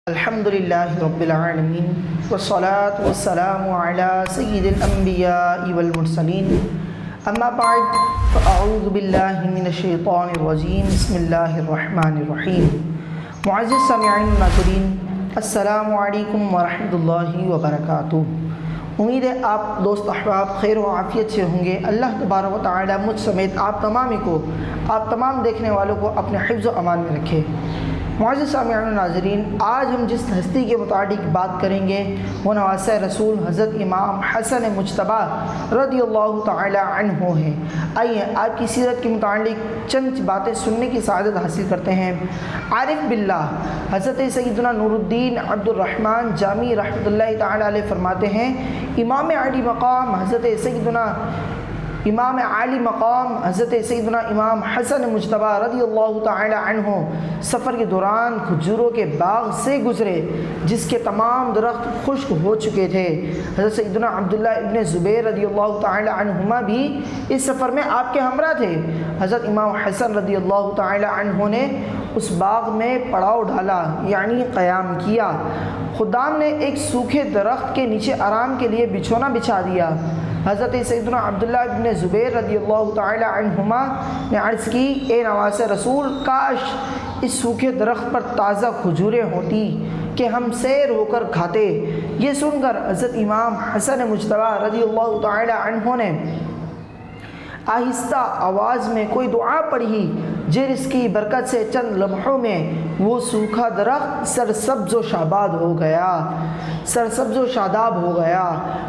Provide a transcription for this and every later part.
الحمدللہ رب العالمین والصلاة والسلام علی سید الانبیاء والمرسلین اما بعد فاعوذ باللہ من الشیطان الرجیم بسم اللہ الرحمن الرحیم۔ معزز سامعین ناظرین، السلام علیکم ورحمۃ اللہ وبرکاتہ۔ امید ہے آپ دوست احباب خیر و عافیت سے ہوں گے۔ اللہ تبارک و تعالی مجھ سمیت آپ تمام دیکھنے والوں کو اپنے حفظ و امان میں رکھے۔ معزز سامعین و ناظرین، آج ہم جس ہستی کے متعلق بات کریں گے وہ نواسۂ رسول حضرت امام حسن مجتبیٰ رضی اللہ تعالی عنہ ہیں۔ آئیے آپ کی سیرت کے متعلق چند باتیں سننے کی سعادت حاصل کرتے ہیں۔ عارف باللہ حضرت سیدنا نور الدین عبد الرحمن جامی رحمۃ اللہ تعالی علیہ فرماتے ہیں، امام عالی مقام حضرت سیدنا امام حسن مجتبیٰ رضی اللہ تعالی عنہ سفر کے دوران کھجوروں کے باغ سے گزرے جس کے تمام درخت خشک ہو چکے تھے۔ حضرت سیدنا عبداللہ ابن زبیر رضی اللہ تعالی عنہما بھی اس سفر میں آپ کے ہمراہ تھے۔ حضرت امام حسن رضی اللہ تعالی عنہ نے اس باغ میں پڑاؤ ڈالا یعنی قیام کیا۔ خدام نے ایک سوکھے درخت کے نیچے آرام کے لیے بچھونا بچھا دیا۔ حضرت سیدنا عبداللہ ابن زبیر رضی اللہ تعالی عنہما نے عرض کی، اے نواسۂ رسول، کاش اس سوکھے درخت پر تازہ کھجوریں ہوتی کہ ہم سیر ہو کر کھاتے۔ یہ سن کر حضرت امام حسن مجتبیٰ رضی اللہ تعالی عنہ نے آہستہ آواز میں کوئی دعا پڑھی جس کی برکت سے چند لمحوں میں وہ سوکھا درخت سرسبز و شاداب ہو گیا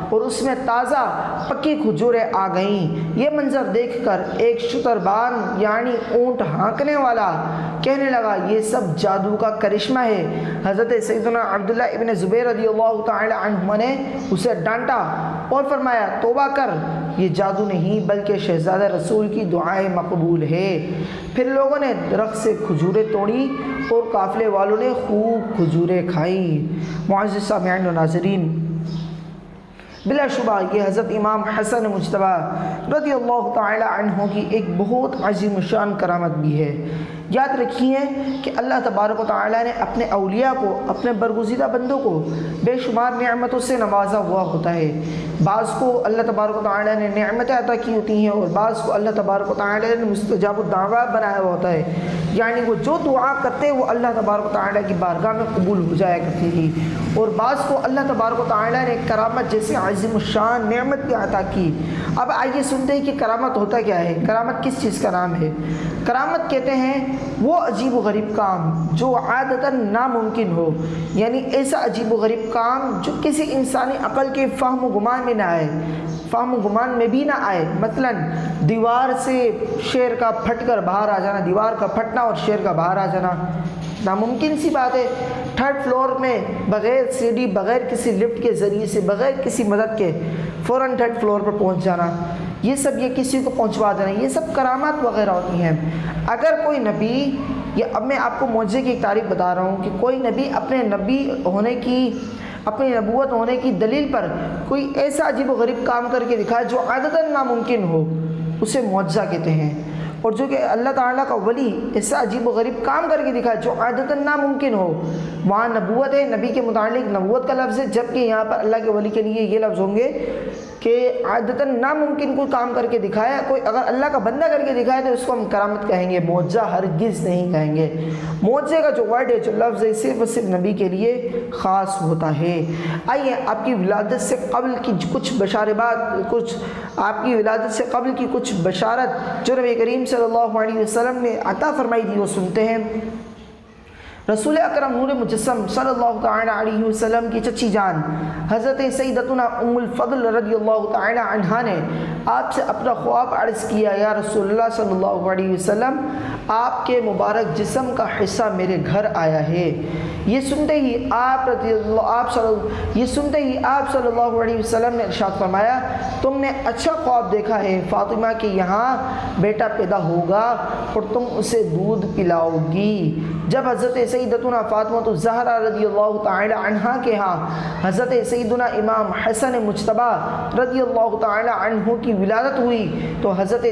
اور اس میں تازہ پکی کھجوریں آ گئیں۔ یہ منظر دیکھ کر ایک شتربان یعنی اونٹ ہانکنے والا کہنے لگا، یہ سب جادو کا کرشمہ ہے۔ حضرت سیدنا عبداللہ ابن زبیر رضی اللہ تعالی عنہ نے اسے ڈانٹا اور فرمایا، توبہ کر، یہ جادو نہیں بلکہ شہزادہ رسول کی دعائیں مقبول ہے۔ پھر لوگوں نے درخت سے کھجوریں توڑی اور قافلے والوں نے خوب کھجوریں کھائیں۔ معزز سامعین و ناظرین، بلا شبہ یہ حضرت امام حسن مجتبیٰ رضی اللہ تعالی عنہ کی ایک بہت عظیم الشان کرامت بھی ہے۔ یاد رکھیے کہ اللہ تبارک و تعالی نے اپنے اولیاء کو، اپنے برگزیدہ بندوں کو بے شمار نعمتوں سے نوازا ہوا ہوتا ہے۔ بعض کو اللہ تبارک و تعالی نے نعمتیں عطا کی ہوتی ہیں اور بعض کو اللہ تبارک و تعالی نے مستجاب الدعوات بنایا ہوا ہوتا ہے، یعنی وہ جو دعا کرتے وہ اللہ تبارک و تعالی کی بارگاہ میں قبول ہو جایا کرتی تھی۔ اور بعض کو اللہ تبارک و تعالی نے کرامت جیسے عظیم الشان نعمت بھی عطا کی۔ اب آئیے سنتے ہیں کہ کرامت ہوتا کیا ہے، کرامت کس چیز کا نام ہے۔ کرامت کہتے ہیں وہ عجیب و غریب کام جو عادتاً ناممکن ہو، یعنی ایسا عجیب و غریب کام جو کسی انسانی عقل کے فہم و گمان میں بھی نہ آئے۔ مثلا دیوار سے شیر کا پھٹ کر باہر آ جانا، دیوار کا پھٹنا اور شیر کا باہر آ جانا ناممکن سی بات ہے۔ تھرڈ فلور میں بغیر سیڑھی، بغیر کسی لفٹ کے ذریعے سے، بغیر کسی مدد کے فوراً تھرڈ فلور پر پہنچ جانا، یہ کسی کو پہنچوا دینا، یہ سب کرامات وغیرہ ہوتی ہیں۔ اگر کوئی نبی، اب میں آپ کو معجزے کی ایک تعریف بتا رہا ہوں کہ کوئی نبی اپنے نبوت ہونے کی دلیل پر کوئی ایسا عجیب و غریب کام کر کے دکھائے جو عادتاً ناممکن ہو، اسے معجزہ کہتے ہیں۔ اور جو کہ اللہ تعالیٰ کا ولی ایسا عجیب و غریب کام کر کے دکھائے جو عادتاً ناممکن ہو، وہاں نبوت ہے، نبی کے متعلق نبوت کا لفظ ہے، جبکہ یہاں پر اللہ کے ولی کے لیے یہ لفظ ہوں گے کہ عادتاً ناممکن کوئی کام کر کے دکھایا، کوئی اگر اللہ کا بندہ کر کے دکھائے تو اس کو ہم کرامت کہیں گے، معجزہ ہرگز نہیں کہیں گے۔ معجزے کا جو ورڈ ہے، جو لفظ ہے، صرف اور صرف نبی کے لیے خاص ہوتا ہے۔ آئیے آپ کی ولادت سے قبل کی کچھ بشارت جو نبی کریم صلی اللہ علیہ وسلم نے عطا فرمائی تھی وہ سنتے ہیں۔ رسول اکرم نور مجسم صلی اللہ تعالی علیہ وسلم کی چچی جان حضرت سیدتنا ام الفضل رضی اللہ تعالی عنہا نے آپ سے اپنا خواب عرض کیا، یا رسول اللہ صلی اللہ علیہ وسلم، آپ کے مبارک جسم کا حصہ میرے گھر آیا ہے۔ یہ سنتے ہی آپ صلی اللہ علیہ وسلم نے ارشاد فرمایا، تم نے اچھا خواب دیکھا ہے فاطمہ کہ یہاں بیٹا پیدا ہوگا اور تم اسے دودھ پلاؤ گی۔ جب حضرت سیدتنا فاطمہ الزہرا رضی اللہ تعالی عنہا کے ہاں حضرت سیدنا امام حسن مجتبیٰ رضی اللہ تعالی عنہ کی ولادت ہوئی تو حضرت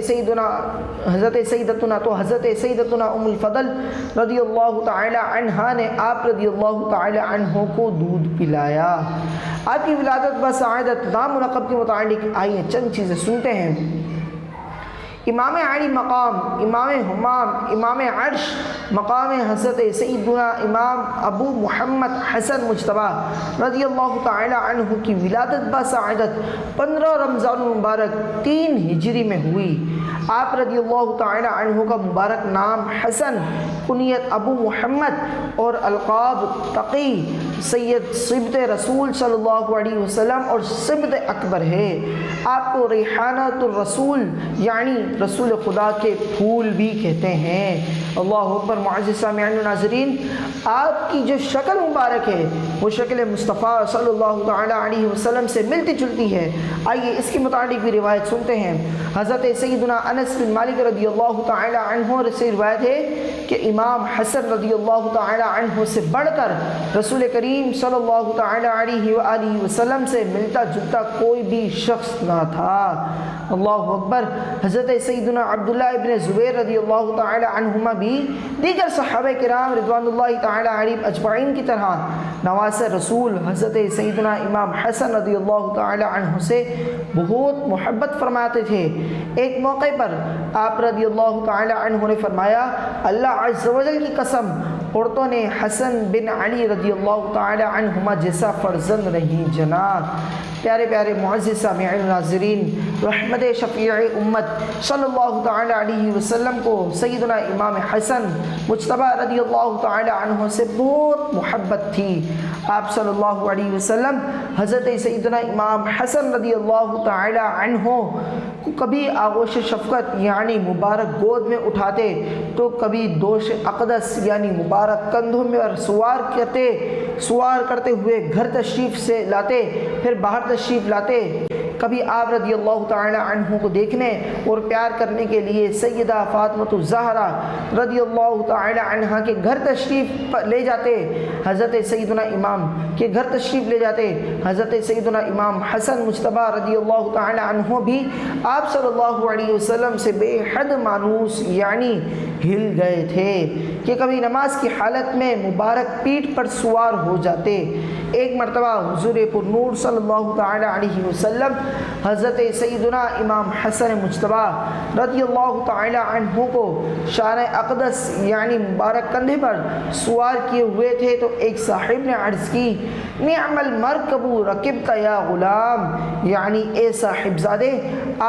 سیدتنا ام الفضل رضی اللہ تعالی عنہا نے آپ رضی اللہ تعالی عنہ کو دودھ پلایا۔ آپ کی ولادت بسعادت نام و لقب کے متعلق آئیے چند چیزیں سنتے ہیں۔ امام علی مقام، امام حمام، امام عرش مقام حضرت سیدنا امام ابو محمد حسن مجتبیٰ رضی اللہ تعالی عنہ کی ولادت بسعادت 15 رمضان المبارک 3 ہجری میں ہوئی۔ آپ رضی اللہ تعالی عنہ کا مبارک نام حسن، کنیت ابو محمد اور القاب تقی، سید صبت رسول صلی اللہ علیہ وسلم اور صبت اکبر ہے۔ آپ کو ریحانۃ الرسول یعنی رسول خدا کے پھول بھی کہتے ہیں۔ اللہ اکبر۔ معزز سامعین و ناظرین، آپ کی جو شکل مبارک ہے وہ شکل مصطفیٰ صلی اللہ تعالی علیہ وسلم سے ملتی جلتی ہے۔ آئیے اس کے متعلق بھی روایت سنتے ہیں۔ حضرت سیدنا انس بن مالک رضی اللہ تعالی عنہ سے روایت ہے کہ امام حسن رضی اللہ تعالی عنہ سے بڑھ کر رسول کریم صلی اللہ تعالی علیہ وآلہ وسلم سے ملتا جلتا کوئی بھی شخص نہ تھا۔ اللہ اکبر۔ حضرت سیدنا عبداللہ ابن زبیر رضی اللہ تعالی عنہما بھی دیگر صحابہ کرام رضوان اللہ تعالی علیہم اجمعین کی طرح نواز رسول حضرت سیدنا امام حسن رضی اللہ تعالی عنہ سے بہت محبت فرماتے تھے۔ ایک موقع پر آپ رضی اللہ تعالی عنہ نے فرمایا، اللہ عز و جل کی قسم، عورتوں نے حسن بن علی رضی اللہ تعالی عنہما جیسا فرزند نہیں جنا۔ پیارے پیارے معزز سامعین و ناظرین، رحمت شفیع امت صلی اللہ تعالی علیہ وسلم کو سیدنا امام حسن مجتبیٰ رضی اللہ تعالی عنہ سے بہت محبت تھی۔ آپ صلی اللہ علیہ وسلم حضرت سیدنا امام حسن رضی اللہ تعالی عنہ کو کبھی آغوش شفقت یعنی مبارک گود میں اٹھاتے تو کبھی دوش اقدس یعنی مبارک کندھوں میں سوار کرتے ہوئے گھر تشریف سے لاتے، پھر باہر تشریف لاتے۔ کبھی آپ رضی اللہ تعالی عنہ کو دیکھنے اور پیار کرنے کے لیے سیدہ فاطمہ الزہرا رضی اللہ تعالی عنہ کے گھر تشریف لے جاتے، حضرت سیدنا امام کے گھر تشریف لے جاتے۔ حضرت سیدنا امام حسن مجتبیٰ رضی اللہ تعالی عنہ بھی آپ صلی اللہ علیہ وسلم سے بے حد مانوس یعنی ہل گئے تھے کہ کبھی نماز کی حالت میں مبارک پیٹھ پر سوار ہو جاتے۔ ایک مرتبہ حضور پر نور صلی اللہ تعالی علیہ وسلم حضرت سیدنا امام حسن مجتبیٰ رضی اللہ تعالی عنہ کو شان اقدس یعنی مبارک کندھے پر سوار کیے ہوئے تھے تو ایک صاحب نے عرض کی، نعم المرکب رکبت یا غلام، یعنی اے صاحب زادے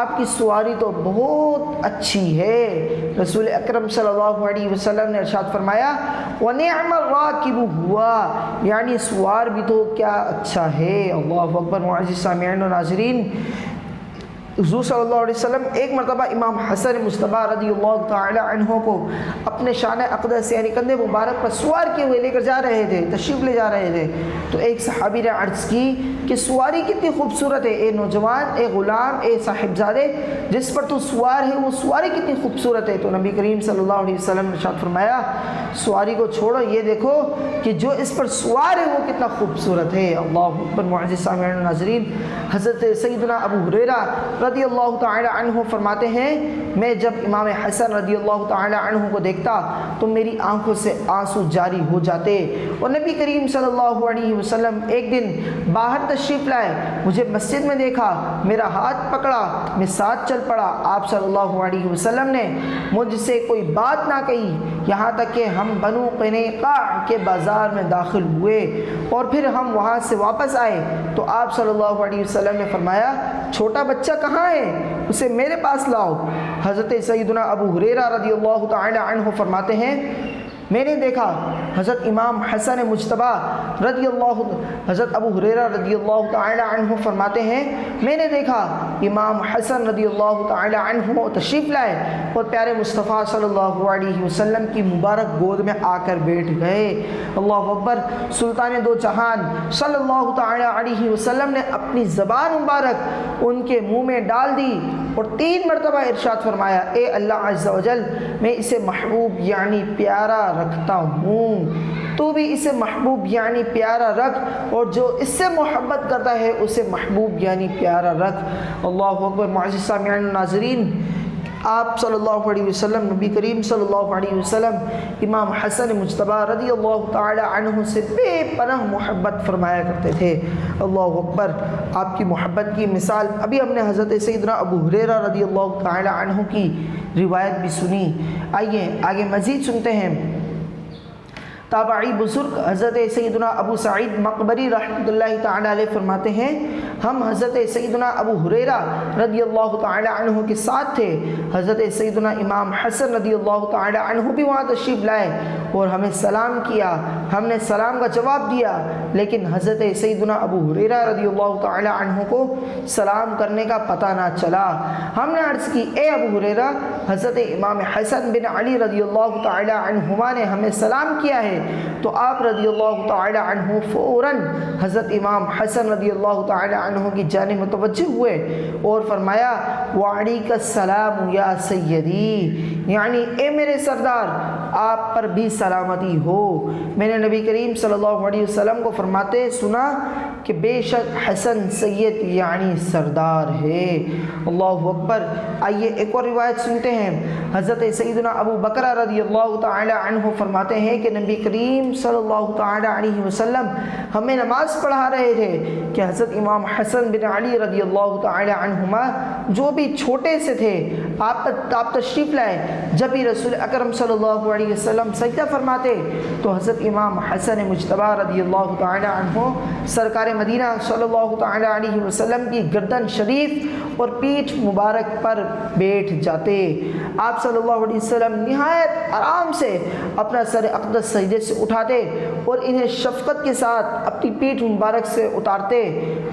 آپ کی سواری تو بہت اچھی ہے۔ رسول اکرم صلی اللہ علیہ وسلم نے ارشاد فرمایا، وَنِعْمَ الرَّاكِبُ هُوَ، یعنی سوار بھی تو کیا اچھا ہے۔ اللہ اکبر۔ معزز سامعین و ناظرین، حضور صلی اللہ علیہ وسلم ایک مرتبہ امام حسن مجتبیٰ رضی اللہ تعالی عنہ کو اپنے شان اقدس یعنی کندھے مبارک پر سوار کیے ہوئے لے کر جا رہے تھے، تشریف لے جا رہے تھے، تو ایک صحابی نے عرض کی کہ سواری کتنی خوبصورت ہے، اے نوجوان، اے غلام، اے صاحبزادے، جس پر تو سوار ہے وہ سواری کتنی خوبصورت ہے۔ تو نبی کریم صلی اللہ علیہ وسلم نے ارشاد فرمایا، سواری کو چھوڑو، یہ دیکھو کہ جو اس پر سوار ہے وہ کتنا خوبصورت ہے۔ اللہ اکبر۔ معزز سامعین و ناظرین، حضرت سیدنا ابو ہریرہ رضی اللہ تعالی عنہ فرماتے ہیں، میں جب امام حسن رضی اللہ تعالی عنہ کو دیکھتا تو میری آنکھوں سے آنسو جاری ہو جاتے، اور نبی کریم صلی اللہ علیہ وسلم ایک دن باہر تشریف لائے، مجھے مسجد میں دیکھا، میرا ہاتھ پکڑا، میں ساتھ چل پڑا۔ آپ صلی اللہ علیہ وسلم نے مجھ سے کوئی بات نہ کہی، یہاں تک کہ ہم بنو قینقاع کے بازار میں داخل ہوئے اور پھر ہم وہاں سے واپس آئے تو آپ صلی اللہ علیہ وسلم نے فرمایا، چھوٹا بچہ کہاں ہے، اسے میرے پاس لاؤ۔ حضرت سیدنا ابو ہریرہ رضی اللہ تعالی عنہ فرماتے ہیں، میں نے دیکھا حضرت امام حسن مجتبیٰ حضرت ابو ہریرہ رضی اللہ تعالی عنہ فرماتے ہیں، میں نے دیکھا امام حسن رضی اللہ تعالی عنہ تشریف لائے اور پیارے مصطفیٰ صلی اللہ علیہ وسلم کی مبارک گود میں آ کر بیٹھ گئے۔ اللہ اکبر۔ سلطان دو جہان صلی اللہ تعالی علیہ وسلم نے اپنی زبان مبارک ان کے منہ میں ڈال دی اور 3 مرتبہ ارشاد فرمایا، اے اللہ عز و جل، میں اسے محبوب یعنی پیارا رکھتا ہوں، تو بھی اسے محبوب یعنی پیارا رکھ، اور جو اس سے محبت کرتا ہے اسے محبوب یعنی پیارا رکھ۔ اللہ اکبر۔ معزز سامعین و ناظرین، آپ صلی اللہ علیہ وسلم نبی کریم صلی اللہ علیہ وسلم امام حسن مجتبیٰ رضی اللہ تعالی عنہ سے بے پناہ محبت فرمایا کرتے تھے۔ اللہ اکبر۔ آپ کی محبت کی مثال ابھی ہم نے حضرت سیدنا ابو ہریرہ رضی اللہ تعالی عنہ کی روایت بھی سنی۔ آئیے آگے مزید سنتے ہیں۔ تابعی بزرگ حضرت سیدنا ابو سعید مقبری رحمۃ اللہ تعالی علیہ فرماتے ہیں ہم حضرت سیدنا ابو ہریرہ رضی اللہ تعالی عنہ کے ساتھ تھے۔ حضرت سیدنا امام حسن رضی اللہ تعالی عنہ بھی وہاں تشریف لائے اور ہمیں سلام کیا، ہم نے سلام کا جواب دیا، لیکن حضرت سیدنا ابو ہریرہ رضی اللہ تعالی عنہ کو سلام کرنے کا پتہ نہ چلا۔ ہم نے عرض کی اے ابو ہریرہ، حضرت امام حسن بن علی رضی اللہ تعالی عنہما نے ہمیں سلام کیا ہے۔ تو آپ رضی اللہ تعالی عنہ فوراً حضرت امام حسن رضی اللہ تعالی عنہ کی جانب متوجہ ہوئے اور فرمایا وعلیک السلام یا سیدی، یعنی اے میرے سردار آپ پر بھی سلامتی ہو۔ میں نے نبی کریم صلی اللہ علیہ وسلم کو فرماتے سنا کہ بے شک حسن سید یعنی سردار ہے۔ اللہ اکبر۔ آئیے ایک اور روایت سنتے ہیں۔ حضرت سیدنا ابو بکر رضی اللہ تعالی عنہ فرماتے ہیں کہ نبی کریم صلی اللہ تعالی علیہ وسلم ہمیں نماز پڑھا رہے تھے کہ حضرت امام حسن بن علی رضی اللہ تعالی عنہما جو بھی چھوٹے سے تھے آپ تشریف لائے۔ جب ہی رسول اکرم صلی اللہ علیہ وسلم سجدہ فرماتے تو حضرت امام حسن مجتبیٰ رضی اللہ تعالی عنہ سرکار مدینہ صلی اللہ تعالی علیہ وسلم کی گردن شریف اور پیٹھ مبارک پر بیٹھ جاتے۔ آپ صلی اللہ علیہ وسلم نہایت آرام سے اپنا سر اقدس سجدے سے اٹھاتے اور انہیں شفقت کے ساتھ اپنی پیٹھ مبارک سے اتارتے۔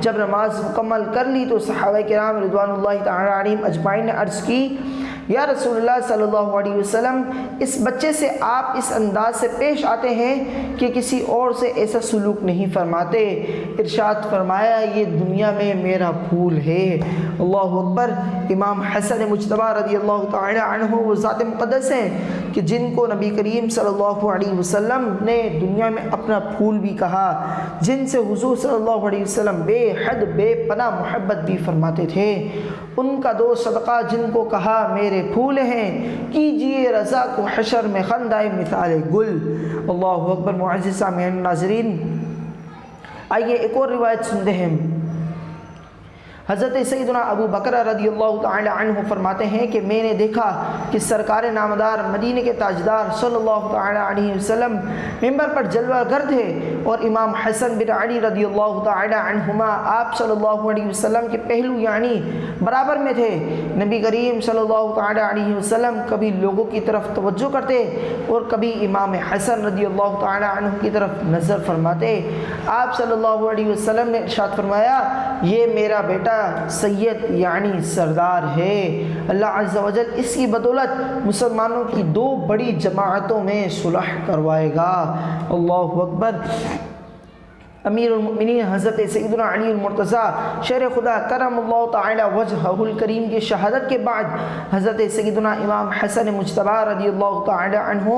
جب نماز مکمل کر لی تو صحابہ کرام رضوان اللہ تعالی علیہم اجمعین نے عرض کی یا رسول اللہ صلی اللہ علیہ وسلم، اس بچے سے آپ اس انداز سے پیش آتے ہیں کہ کسی اور سے ایسا سلوک نہیں فرماتے۔ ارشاد فرمایا یہ دنیا میں میرا پھول ہے۔ اللہ اکبر۔ امام حسن مجتبیٰ رضی اللہ تعالی عنہ وہ ذات مقدس ہیں کہ جن کو نبی کریم صلی اللہ علیہ وسلم نے دنیا میں اپنا پھول بھی کہا، جن سے حضور صلی اللہ علیہ وسلم بے حد بے پناہ محبت بھی فرماتے تھے۔ ان کا دو صدقہ جن کو کہا میرے پھول ہیں، کیجئے رضا کو حشر میں خندائے مثال گل۔ اللہ اکبر۔ معزز سامعین ناظرین، آئیے ایک اور روایت سنتے ہیں۔ حضرت سیدنا ابو بکر رضی اللہ تعالی عنہ فرماتے ہیں کہ میں نے دیکھا کہ سرکار نامدار مدینہ کے تاجدار صلی اللہ تعالی علیہ وسلم ممبر پر جلوہ گر تھے اور امام حسن بن علی رضی اللہ تعالی عنہما آپ صلی اللہ علیہ وسلم کے پہلو یعنی برابر میں تھے۔ نبی کریم صلی اللہ تعالی علیہ وسلم کبھی لوگوں کی طرف توجہ کرتے اور کبھی امام حسن رضی اللہ تعالی عنہ کی طرف نظر فرماتے۔ آپ صلی اللہ علیہ وسلم نے ارشاد فرمایا یہ میرا بیٹا سید یعنی سردار ہے۔ اللہ عز و جل اس کی بدولت مسلمانوں کی دو بڑی جماعتوں میں صلح کروائے گا۔ اللہ اکبر۔ امیر المؤمنین حضرت سیدنا علی المرتضیٰ شیر خدا کرم اللہ تعالی وجہہ الکریم کی شہادت کے بعد حضرت سیدنا امام حسن مجتبیٰ رضی اللہ تعالی عنہ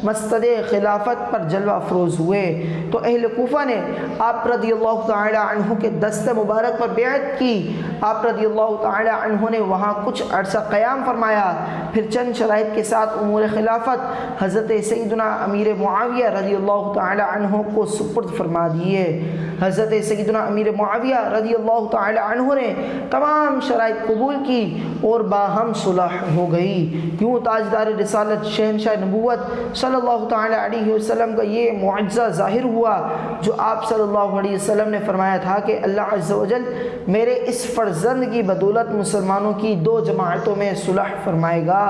مستد خلافت پر جلوہ افروز ہوئے تو اہل کوفہ نے آپ رضی اللہ تعالی عنہ کے دست مبارک پر بیعت کی۔ آپ رضی اللہ تعالی عنہ نے وہاں کچھ عرصہ قیام فرمایا، پھر چند شرائط کے ساتھ امور خلافت حضرت سیدنا امیر معاویہ رضی اللہ تعالی عنہ کو سپرد فرما دیے۔ حضرت سیدنا امیر معاویہ رضی اللہ تعالی عنہ نے تمام شرائط قبول کی اور باہم صلح ہو گئی۔ یوں تاجدار رسالت شہنشاہ نبوت صلی اللہ تعالی علیہ وسلم کا یہ معجزہ ظاہر ہوا جو آپ صلی اللہ علیہ وسلم نے فرمایا تھا کہ اللہ عز و جل میرے اس فرزند کی بدولت مسلمانوں کی دو جماعتوں میں صلح فرمائے گا۔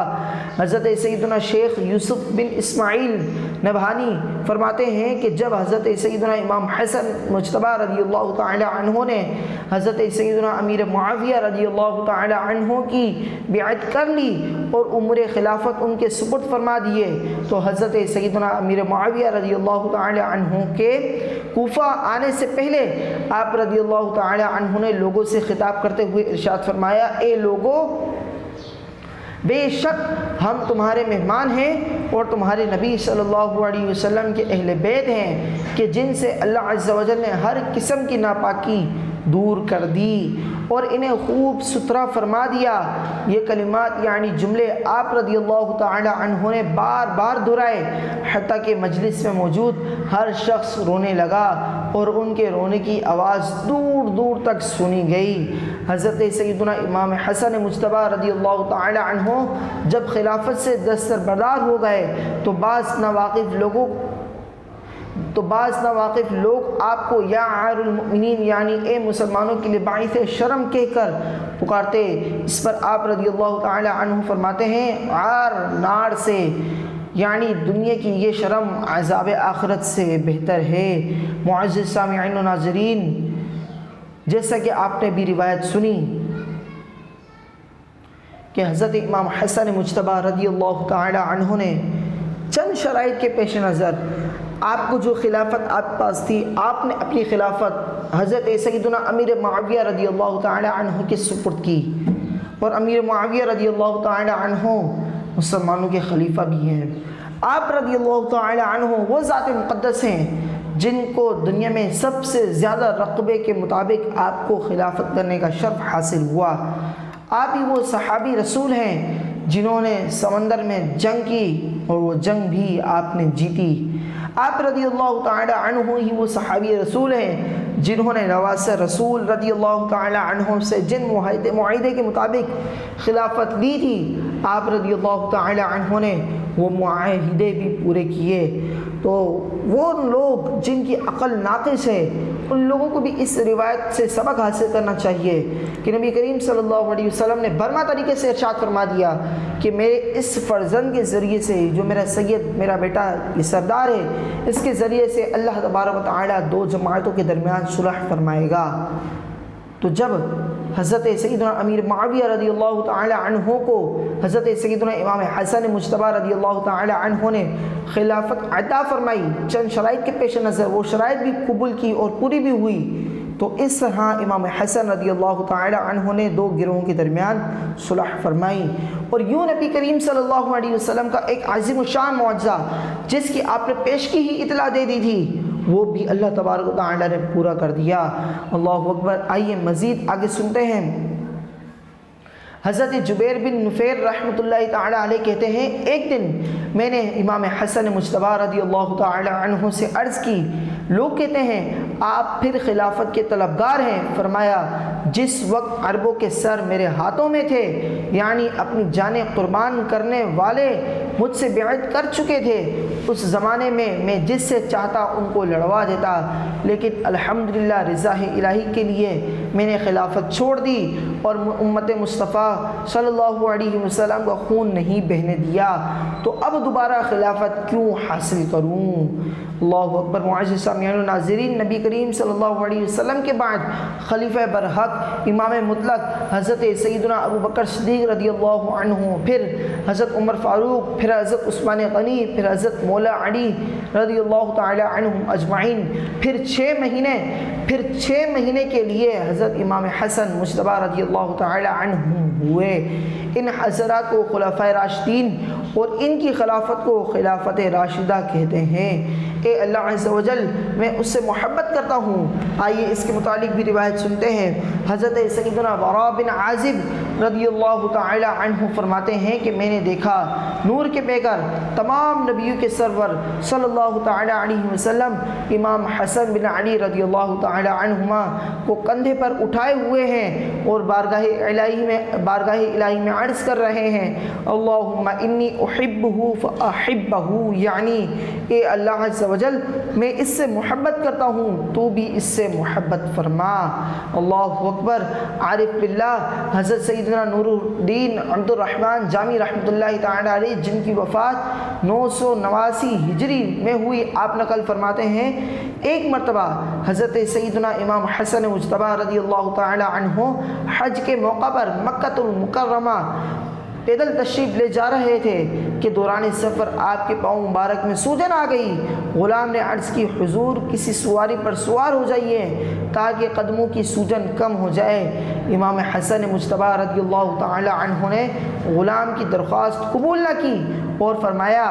حضرت سیدنا شیخ یوسف بن اسماعیل نبہانی فرماتے ہیں کہ جب حضرت سیدنا امام حسن مجتبیٰ رضی اللہ تعالی عنہ نے حضرت سیدنا امیر معاویہ رضی اللہ تعالی عنہ کی بیعت کر لی اور امور خلافت ان کے سپرد فرما دیے تو حضرت سیدنا امیر معاویہ رضی اللہ تعالی عنہ کے کوفہ آنے سے پہلے آپ رضی اللہ تعالی عنہ نے لوگوں سے خطاب کرتے ہوئے ارشاد فرمایا اے لوگو، بے شک ہم تمہارے مہمان ہیں اور تمہارے نبی صلی اللہ علیہ وسلم کے اہل بیت ہیں کہ جن سے اللہ عز و جل نے ہر قسم کی ناپاکی دور کر دی اور انہیں خوب ستھرا فرما دیا۔ یہ کلمات یعنی جملے آپ رضی اللہ تعالی عنہ نے بار بار دہرائے، حتیٰ کہ مجلس میں موجود ہر شخص رونے لگا اور ان کے رونے کی آواز دور دور تک سنی گئی۔ حضرت سیدنا امام حسن مجتبیٰ رضی اللہ تعالی عنہ جب خلافت سے دستبردار ہو گئے تو بعض ناواقف لوگ آپ کو یا عار المؤمنین یعنی اے مسلمانوں کے لیے باعث شرم کہہ کر پکارتے۔ اس پر آپ رضی اللہ تعالی عنہ فرماتے ہیں عار نار سے یعنی دنیا کی یہ شرم عذاب آخرت سے بہتر ہے۔ معزز سامعین و ناظرین، جیسا کہ آپ نے بھی روایت سنی کہ حضرت امام حسن مجتبیٰ رضی اللہ تعالی عنہ نے چند شرائط کے پیش نظر آپ کو جو خلافت آپ کے پاس تھی، آپ نے اپنی خلافت حضرت سیدنا امیر معاویہ رضی اللہ تعالی عنہ کے سپرد کی، اور امیر معاویہ رضی اللہ تعالی عنہ مسلمانوں کے خلیفہ بھی ہیں۔ آپ رضی اللہ تعالی عنہ وہ ذات مقدس ہیں جن کو دنیا میں سب سے زیادہ رقبے کے مطابق آپ کو خلافت کرنے کا شرف حاصل ہوا۔ آپ ہی وہ صحابی رسول ہیں جنہوں نے سمندر میں جنگ کی اور وہ جنگ بھی آپ نے جیتی۔ آپ رضی اللہ تعالی عنہ ہی وہ صحابی رسول ہیں جنہوں نے نواس رسول رضی اللہ تعالی عنہ سے جن معاہدے کے مطابق خلافت لی تھی، آپ رضی اللہ تعالی عنہ نے وہ معاہدے بھی پورے کیے۔ تو وہ لوگ جن کی عقل ناقص ہے ان لوگوں کو بھی اس روایت سے سبق حاصل کرنا چاہیے کہ نبی کریم صلی اللہ علیہ وسلم نے برما طریقے سے ارشاد فرما دیا کہ میرے اس فرزند کے ذریعے سے جو میرا سید، میرا بیٹا یہ سردار ہے، اس کے ذریعے سے اللہ تبارک و تعالی دو جماعتوں کے درمیان صلح فرمائے گا۔ تو جب حضرت سیدنا امیر معاویہ رضی اللہ تعالی عنہ کو حضرت سیدنا امام حسن مجتبیٰ رضی اللہ تعالی عنہ نے خلافت عطا فرمائی، چند شرائط کے پیش نظر وہ شرائط بھی قبول کی اور پوری بھی ہوئی، تو اس طرح امام حسن رضی اللہ تعالی عنہ نے دو گروہوں کے درمیان صلح فرمائی، اور یوں نبی کریم صلی اللہ علیہ وسلم کا ایک عظیم الشان معجزہ جس کی آپ نے پیش کی ہی اطلاع دے دی تھی، وہ بھی اللہ تبارک و تعالی نے پورا کر دیا۔ اللہ اکبر۔ آئیے مزید آگے سنتے ہیں۔ حضرت جبیر بن نفیر رحمۃ اللہ تعالی علیہ کہتے ہیں ایک دن میں نے امام حسن مجتبیٰ رضی اللہ تعالی عنہ سے عرض کی، لوگ کہتے ہیں آپ پھر خلافت کے طلبگار ہیں۔ فرمایا جس وقت عربوں کے سر میرے ہاتھوں میں تھے، یعنی اپنی جانیں قربان کرنے والے مجھ سے بیعت کر چکے تھے، اس زمانے میں جس سے چاہتا ان کو لڑوا دیتا، لیکن الحمدللہ رضا الہی کے لیے میں نے خلافت چھوڑ دی اور امت مصطفیٰ صلی اللہ علیہ وسلم کا خون نہیں بہنے دیا، تو اب دوبارہ خلافت کیوں حاصل کروں؟ اللہ اکبر۔ معزز سامعین و ناظرین، نبی کریم صلی اللہ علیہ وسلم کے بعد خلیفہ برحق امام مطلق حضرت سیدنا ابو بکر صدیق رضی اللہ عنہ، پھر حضرت عمر فاروق، پھر حضرت عثمان غنی، پھر حضرت مولا علی رضی اللہ تعالی عنہم اجمعین، پھر 6 مہینے کے لیے حضرت امام حسن مجتبیٰ رضی اللہ تعالی عنہ ہوئے۔ ان حضرات کو خلفائے راشدین اور ان کی خلافت کو خلافت راشدہ کہتے ہیں۔ اے اللہ عز و جل، میں اس سے محبت کرتا ہوں۔ آئیے اس کے متعلق بھی روایت سنتے ہیں۔ حضرت سیدنا براء بن عازب رضی اللہ تعالی عنہ فرماتے ہیں کہ میں نے دیکھا نور کے پیکر تمام نبیوں کے سرور صلی اللہ تعالی علیہ وسلم امام حسن بن علی رضی اللہ تعالی عنہما کو کندھے پر اٹھائے ہوئے ہیں اور بارگاہ الہی میں عرض کر رہے ہیں اللہم انی احبہ فاحبہ، یعنی اے اللہ عز و جل میں اس سے محبت کرتا ہوں، تو بھی اس سے محبت فرما۔ اللہ اکبر۔ عارف باللہ حضرت سیدنا نور الدین عبد الرحمن جامی رحمۃ اللہ تعالی علیہ، جن کی وفات 989 ہجری میں ہوئی، آپ نقل فرماتے ہیں ایک مرتبہ حضرت سیدنا امام حسن مجتبیٰ رضی اللہ تعالی عنہ حج کے موقع پر مکہ المکرمہ پیدل تشریف لے جا رہے تھے کہ دوران سفر آپ کے پاؤں مبارک میں سوجن آ گئی۔ غلام نے عرض کی حضور کسی سواری پر سوار ہو جائیے تاکہ قدموں کی سوجن کم ہو جائے۔ امام حسن مجتبیٰ رضی اللہ تعالی عنہ نے غلام کی درخواست قبول نہ کی اور فرمایا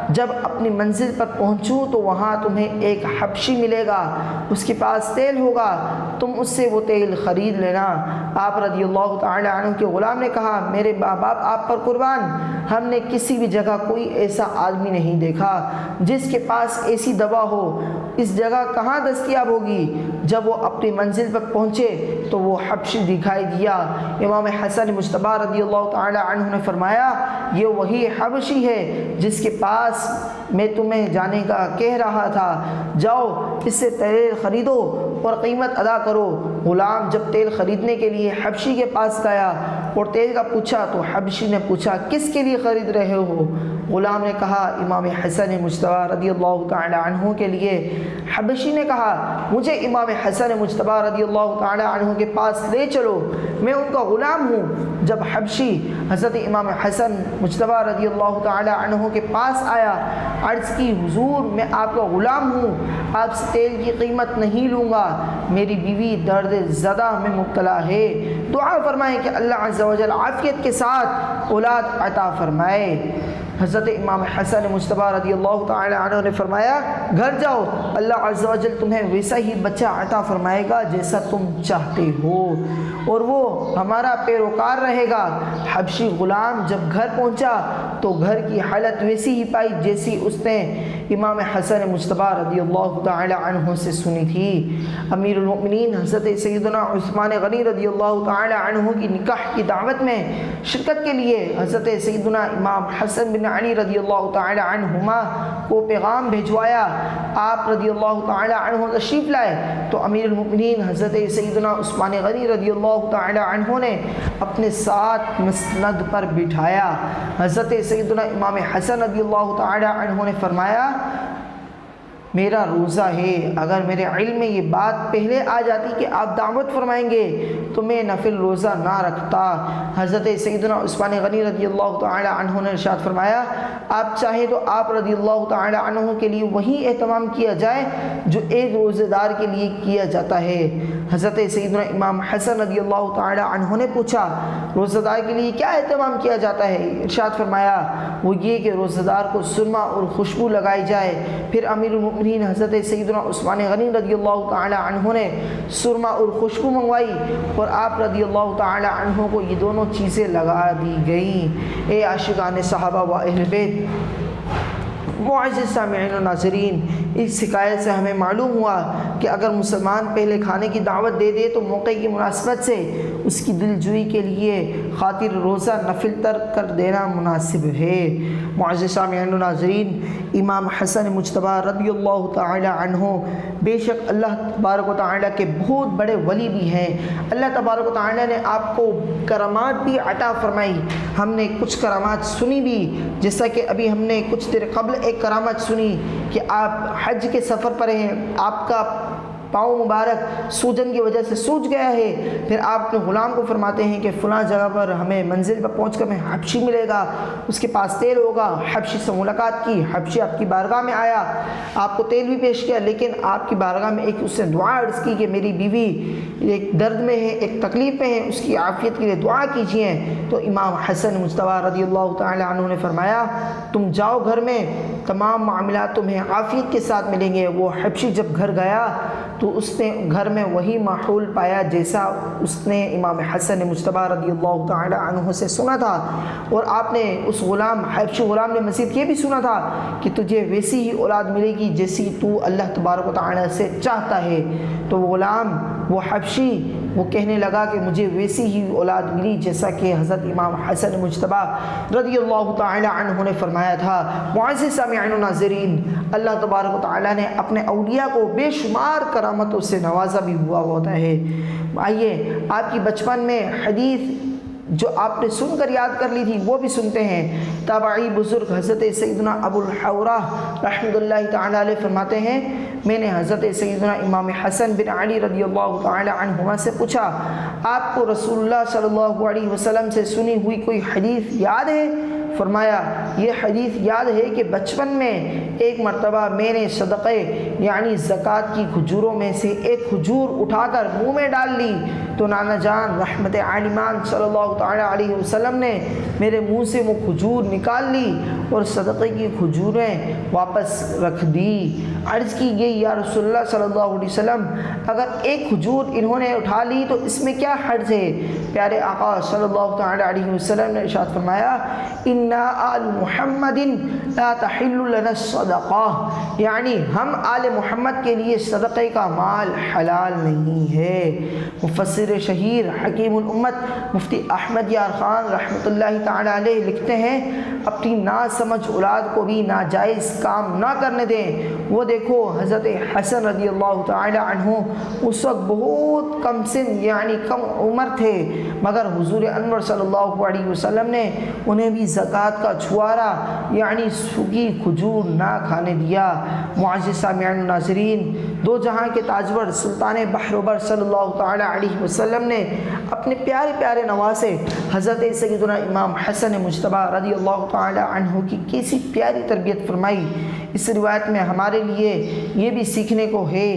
جب اپنی منزل پر پہنچوں تو وہاں تمہیں ایک حبشی ملے گا، اس کے پاس تیل ہوگا، تم اس سے وہ تیل خرید لینا۔ آپ رضی اللہ تعالی عنہ کے غلام نے کہا میرے باپ آپ پر قربان، ہم نے کسی بھی جگہ کوئی ایسا آدمی نہیں دیکھا جس کے پاس ایسی دوا ہو، اس جگہ کہاں دستیاب ہوگی؟ جب وہ اپنی منزل پر پہنچے تو وہ حبشی دکھائی دیا۔ امام حسن مجتبی رضی اللہ تعالی عنہ نے فرمایا یہ وہی حبشی ہے جس کے پاس میں تمہیں جانے کا کہہ رہا تھا، جاؤ اس سے تیل خریدو اور قیمت ادا کرو۔ غلام جب تیل خریدنے کے لیے حبشی کے پاس گیا اور تیل کا پوچھا تو حبشی نے پوچھا کس کے لیے خرید رہے ہو؟ غلام نے کہا امام حسن مجتبی رضی اللہ تعالی عنہ کے لیے۔ حبشی نے کہا مجھے امام حسن مجتبی رضی اللہ تعالی عنہ کے پاس لے چلو، میں ان کا غلام ہوں۔ جب حبشی حضرت امام حسن مجتبی رضی اللہ تعالی عنہ کے پاس آیا، عرض کی حضور میں آپ کا غلام ہوں، آپ سے تیل کی قیمت نہیں لوں گا، میری بیوی درد زدہ میں مبتلا ہے، دعا فرمائیں کہ اللہ عز و جل عافیت کے ساتھ اولاد عطا فرمائے۔ حضرت امام حسن مجتبی رضی اللہ تعالی عنہ نے فرمایا گھر جاؤ، اللہ عز و جل تمہیں ویسا ہی بچہ عطا فرمائے گا جیسا تم چاہتے ہو، اور وہ ہمارا پیروکار رہے گا۔ حبشی غلام جب گھر پہنچا تو گھر کی حالت ویسی ہی پائی جیسی اس نے امام حسن مجتبی رضی اللہ تعالی عنہ سے سنی تھی۔ امیر المؤمنین حضرت سیدنا عثمان غنی رضی اللہ تعالی عنہ کی نکاح کی دعوت میں شرکت کے لیے حضرت سیدنا امام حسن بن علی رضی اللہ تعالی عنہما کو پیغام بھیجوایا۔ آپ رضی اللہ تعالی عنہ تشریف لائے تو امیر المؤمنین حضرت سیدنا عثمان غنی رضی اللہ تعالی عنہ نے اپنے ساتھ مسند پر بٹھایا۔ حضرت سیدنا امام حسن رضی اللہ تعالی عنہ نے فرمایا میرا روزہ ہے، اگر میرے علم میں یہ بات پہلے آ جاتی کہ آپ دعوت فرمائیں گے تو میں نفل روزہ نہ رکھتا۔ حضرت سیدنا عثمان غنی رضی اللہ تعالی عنہ نے ارشاد فرمایا آپ چاہیں تو آپ رضی اللہ تعالی عنہ کے لیے وہی اہتمام کیا جائے جو ایک روزہ دار کے لیے کیا جاتا ہے۔ حضرت سیدنا امام حسن رضی اللہ تعالی عنہ نے پوچھا روزہ دار کے لیے کیا اہتمام کیا جاتا ہے؟ ارشاد فرمایا وہ یہ کہ روزہ دار کو سرما اور خوشبو لگائی جائے۔ پھر امیر المؤمنین حضرت سیدنا عثمان غنی رضی اللہ تعالی عنہ نے سرما اور خوشبو منگوائی اور آپ رضی اللہ تعالی عنہ کو یہ دونوں چیزیں لگا دی گئیں۔ اے عاشقان صحابہ و اہل بیت، معزز سامعین و ناظرین، اس حکایت سے ہمیں معلوم ہوا کہ اگر مسلمان پہلے کھانے کی دعوت دے دے تو موقع کی مناسبت سے اس کی دلجوئی کے لیے خاطر روزہ نفل ترک کر دینا مناسب ہے۔ معزز سامعین و ناظرین، امام حسن مجتبی رضی اللہ تعالی عنہ بے شک اللہ تبارک و تعالی کے بہت بڑے ولی بھی ہیں۔ اللہ تبارک و تعالی نے آپ کو کرامات بھی عطا فرمائی۔ ہم نے کچھ کرامات سنی بھی، جیسا کہ ابھی ہم نے کچھ دیر قبل ایک کرامت سنی کہ آپ حج کے سفر پر ہیں، آپ کا پاؤں مبارک سوجن کی وجہ سے سوج گیا ہے، پھر آپ اپنے غلام کو فرماتے ہیں کہ فلاں جگہ پر ہمیں منزل پر پہنچ کر میں حبشی ملے گا، اس کے پاس تیل ہوگا۔ حبشی سے ملاقات کی، حبشی آپ کی بارگاہ میں آیا، آپ کو تیل بھی پیش کیا، لیکن آپ کی بارگاہ میں ایک اس نے دعا عرض کی کہ میری بیوی ایک درد میں ہے، ایک تکلیف میں ہے، اس کی عافیت کے لیے دعا کیجیے۔ تو امام حسن مجتبی رضی اللہ تعالی عنہ نے فرمایا تم جاؤ گھر میں، تمام معاملات تمہیں عافیت کے ساتھ ملیں گے۔ وہ حبشی جب گھر گیا تو اس نے گھر میں وہی ماحول پایا جیسا اس نے امام حسن مجتبی رضی اللہ تعالی عنہ سے سنا تھا، اور آپ نے اس غلام حبشی غلام نے مزید یہ بھی سنا تھا کہ تجھے ویسی ہی اولاد ملے گی جیسی تو اللہ تبارک و تعالی سے چاہتا ہے۔ تو وہ غلام، وہ حبشی، وہ کہنے لگا کہ مجھے ویسی ہی اولاد ملی جیسا کہ حضرت امام حسن مجتبی رضی اللہ تعالی عنہ نے فرمایا تھا۔ معزز سامعین و ناظرین، اللہ تبارک و تعالی نے اپنے اولیاء کو بے شمار کرامتوں سے نوازا بھی ہوا ہوتا ہے۔ آئیے آپ کی بچپن میں حدیث جو آپ نے سن کر یاد کر لی تھی وہ بھی سنتے ہیں۔ تابعی بزرگ حضرت سیدنا ابو الحورہ رحمۃ اللہ تعالی علیہ فرماتے ہیں میں نے حضرت سیدنا امام حسن بن علی رضی اللہ تعالی عنہما سے پوچھا آپ کو رسول اللہ صلی اللہ علیہ وسلم سے سنی ہوئی کوئی حدیث یاد ہے؟ فرمایا یہ حدیث یاد ہے کہ بچپن میں ایک مرتبہ میں نے صدقے یعنی زکوٰۃ کی کھجوروں میں سے ایک کھجور اٹھا کر منہ میں ڈال لی تو نانا جان رحمت عالمان صلی اللہ تعالیٰ علیہ وسلم نے میرے منہ سے وہ کھجور نکال لی اور صدقے کی کھجوریں واپس رکھ دی۔ عرض کی گئی یا رسول اللہ صلی اللہ علیہ وسلم اگر ایک کھجور انہوں نے اٹھا لی تو اس میں کیا حرج ہے؟ پیارے آقا صلی اللہ تعالیٰ علیہ وسلم نے ارشاد فرمایا انا آل محمد لا تحل لنا الصدقہ، یعنی ہم آل محمد کے لیے صدقے کا مال حلال نہیں ہے۔ مفسر شہیر حکیم الامت مفتی احمد یار خان رحمۃ اللہ تعالی علیہ لکھتے ہیں اپنی ناسمجھ اولاد کو بھی ناجائز کام نہ کرنے دیں۔ وہ دیکھو حضرت حسن رضی اللہ تعالی عنہ اس وقت بہت کم سن یعنی کم عمر تھے، مگر حضور انور صلی اللہ علیہ وسلم نے انہیں بھی زکوٰۃ کا چھوارا یعنی سوکھی کھجور نہ کھانے دیا۔ معزز سامعین و ناظرین، دو جہاں کے تاجور سلطان بحر صلی اللہ تعالی علیہ وسلم نے اپنے پیارے پیارے نواسے حضرت سیدنا امام حسن مجتبی رضی اللہ تعالی عنہ کی کیسی پیاری تربیت فرمائی۔ اس روایت میں ہمارے لیے یہ بھی سیکھنے کو ہے